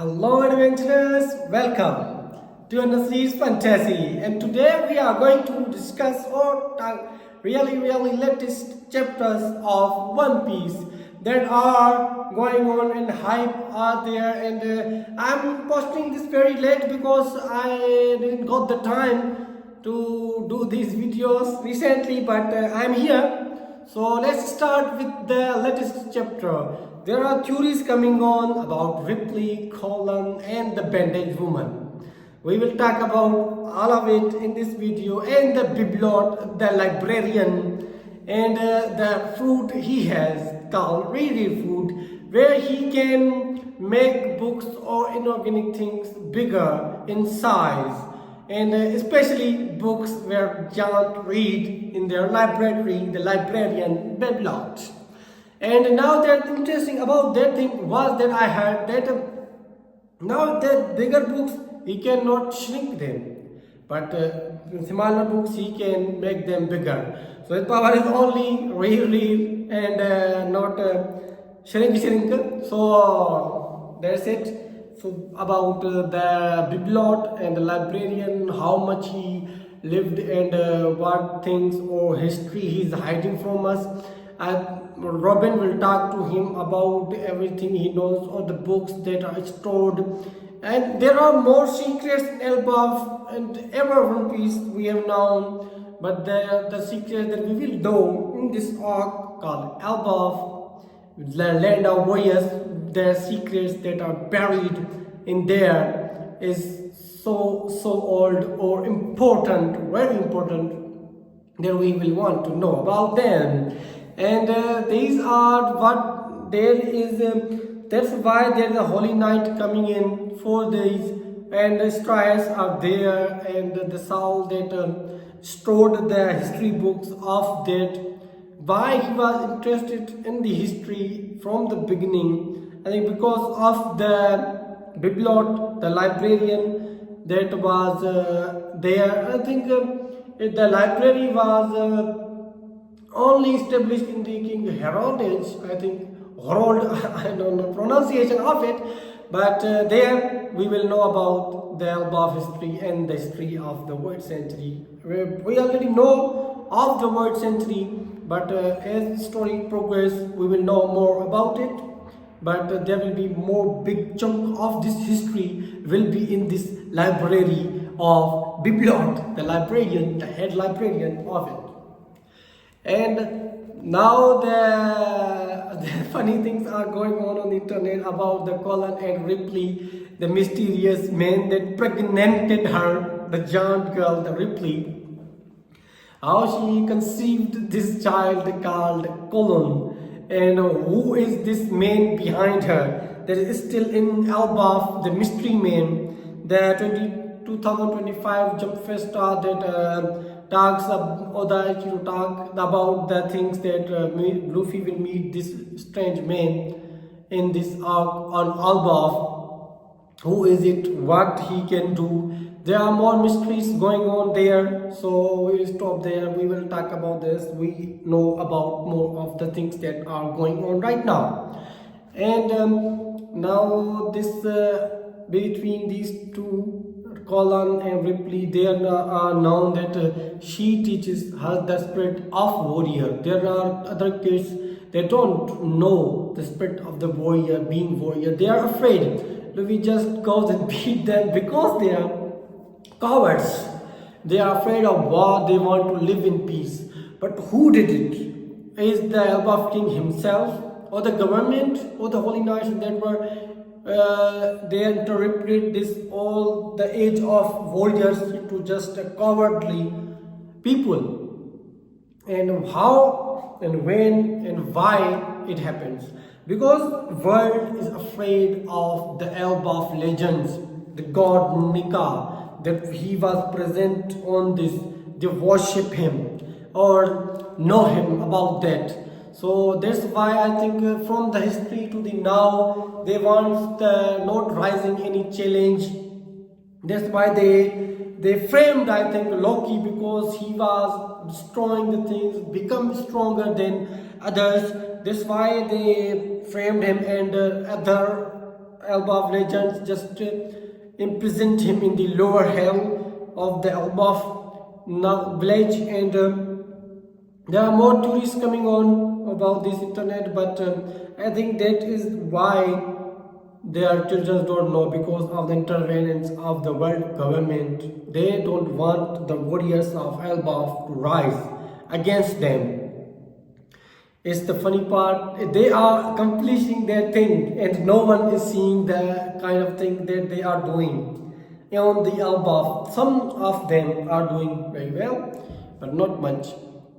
Hello adventurers, welcome to Anasri's Fantasy, and today we are going to discuss all really latest chapters of One Piece that are going on and hype are there, and I'm posting this very late because I didn't got the time to do these videos recently, but I'm here. So let's start with the latest chapter. There are theories coming on about Ripley, Colin, and the Bandage Woman. We will talk about all of it in this video, and the Biblot, the librarian, and the fruit he has called Riri fruit, where he can make books or inorganic things bigger in size, and especially books where John read in their library, the librarian Biblot. And now that interesting about that thing was that I heard that now that bigger books he cannot shrink them, but smaller books he can make them bigger. So his power is only real and not shrink. So that's it. So about the Biblot and the librarian, how much he lived and what things or history he is hiding from us. Robin will talk to him about everything he knows, or the books that are stored, and there are more secrets in Elbaf and ever One Piece we have known, but the secrets that we will know in this arc called Elbaf, the land of warriors, the secrets that are buried in there is so old or important, very important, that we will want to know about them. And these are what there is. That's why there is a holy night coming in for these, and the strides are there, and the soul that stored the history books of that. Why he was interested in the history from the beginning? I think because of the Biblot, the librarian that was there. I think the library was only established in the King Harold age, I think Harold, I don't know pronunciation of it, but there we will know about the Elbaf history and the history of the word century. We already know of the word century, but as story progress, we will know more about it. But there will be more big chunk of this history will be in this library of Biblot, the librarian, the head librarian of it. And now the funny things are going on the internet about the Colin and Ripley, the mysterious man that pregnanted her, the giant girl, the Ripley. How she conceived this child called Colin, and who is this man behind her that is still in Elbaf, the mystery man, the 2025 Jump Festa that talks talk about the things that Luffy will meet this strange man in this arc on Elbaf. Who is it? What he can do? There are more mysteries going on there, so we will stop there. We will talk about this. We know about more of the things that are going on right now, and now this between these two, Colin and Ripley, they are known that she teaches her the spirit of warrior. There are other kids that don't know the spirit of the warrior, being warrior. They are afraid. Luffy just goes and beat them because they are cowards. They are afraid of war. They want to live in peace. But who did it? Is the Elbaf King himself, or the government, or the holy knights that were they interpret this all the age of warriors into just a cowardly people? And how and when and why it happens? Because world is afraid of the Elbaf legends, the god Nika, that he was present on this. They worship him or know him about that. So that's why I think from the history to the now, they want not rising any challenge. That's why they framed, I think, Loki, because he was destroying the things, become stronger than others. That's why they framed him, and other Elbaf legends just imprisoned him in the lower hell of the Elbaf village, and there are more tourists coming on about this internet, but I think that is why their children don't know, because of the interference of the world government. They don't want the warriors of Elbaf to rise against them. It's the funny part. They are accomplishing their thing, and no one is seeing the kind of thing that they are doing. On the Elbaf, some of them are doing very well, but not much.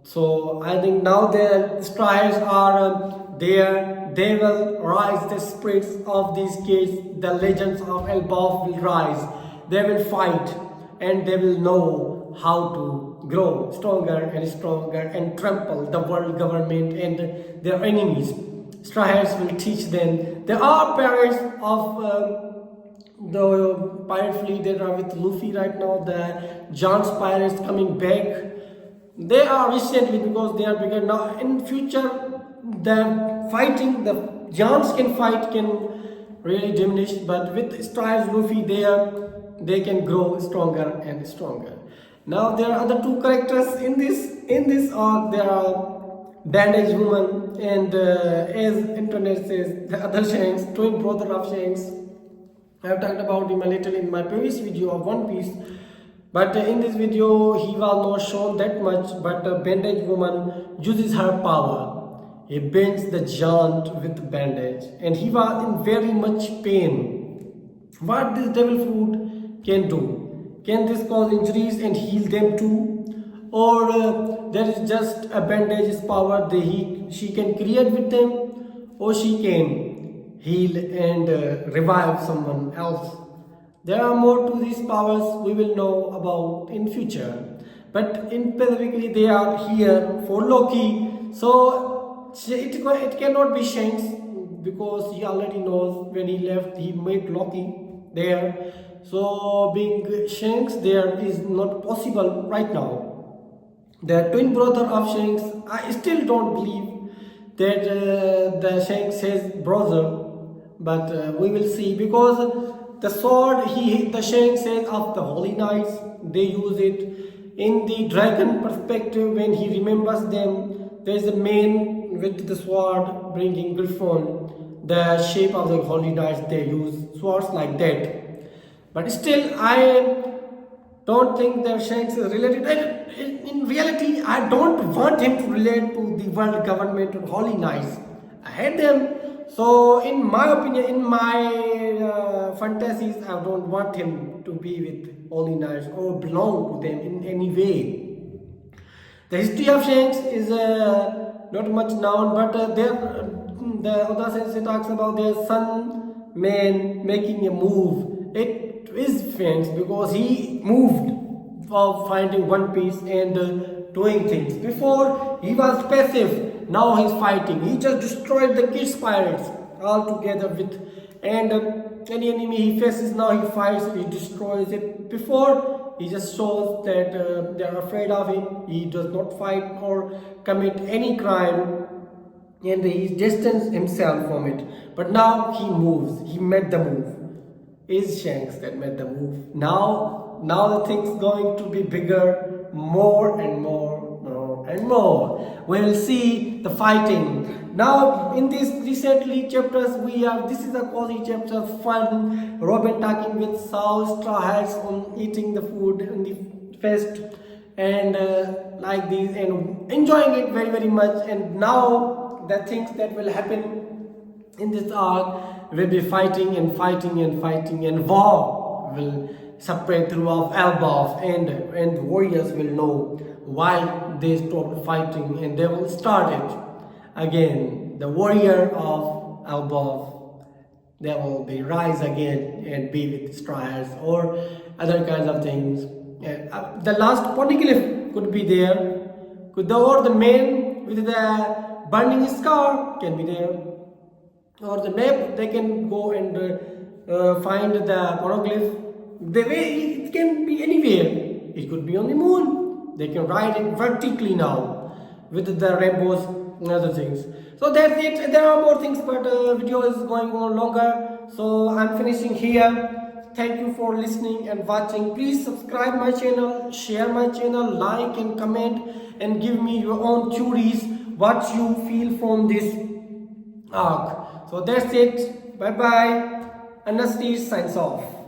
So I think now the strides are there. They will rise, the spirits of these kids, the legends of Elbaf will rise. They will fight, and they will know how to grow stronger and trample the world government and their enemies. Straws will teach them. There are parents of the pirate fleet that are with Luffy right now. The John's pirates coming back. They are recently, because they are bigger now. In future, the fighting, the Johns can fight, can really diminish, but with Strides Luffy they can grow stronger and stronger. Now there are other two characters in this arc. There are Bandage Woman and as internet says, the other Shanks, twin brother of Shanks. I have talked about him a little in my previous video of One Piece, but in this video he was not shown that much. But Bandage Woman uses her power. He bends the giant with bandage, and he was in very much pain. What this devil fruit can do? Can this cause injuries and heal them too? Or there is just a bandage's power that she can create with them, or she can heal and revive someone else. There are more to these powers we will know about in future, but in specifically they are here for Loki. So it cannot be Shanks, because he already knows when he left he made Loki there. So being Shanks there is not possible right now. The twin brother of Shanks, I still don't believe that the Shanks has brother, but we will see, because the sword the Shanks says of the Holy Knights, they use it in the dragon perspective. When he remembers them, there is a man with the sword bringing Griffon, the shape of the Holy Knights. They use swords like that, but still I don't think that Shanks is related. In reality, I don't want him to relate to the world government or Holy Knights. I hate them. So in my opinion, in my fantasies, I don't want him to be with Holy Knights or belong to them in any way. The history of Shanks is not much known, but the Oda Sensei talks about their son man making a move. It is famous because he moved for finding One Piece and doing things. Before he was passive, now he's fighting. He just destroyed the kids pirates altogether with, and any enemy he faces now he fights, he destroys it. Before he just shows that they are afraid of him. He does not fight or commit any crime, and he distanced himself from it. But now he moves. He made the move. It's Shanks that made the move. Now the thing's going to be bigger, more and more and more. We will see the fighting. Now in these recently chapters this is a cozy chapter, fun. Robin talking with Saul, Straw Hats on eating the food in the fest, and like this, and enjoying it very very much. And now the things that will happen in this arc will be fighting, and war will spread throughout Elbaf, and the warriors will know why they stopped fighting, and they will start it again. The warrior of Elbaf, they will be rise again and be with Strides or other kinds of things. The last poneglyph could be there, or the man with the burning scar can be there, or the map they can go and find the poneglyph. The way it can be anywhere. It could be on the moon. They can ride it vertically now with the rainbows and other things. So that's it. There are more things, but video is going on longer. So I'm finishing here. Thank you for listening and watching. Please subscribe my channel, share my channel, like and comment, and give me your own theories, what you feel from this arc. So that's it. Bye bye. Anastis signs off.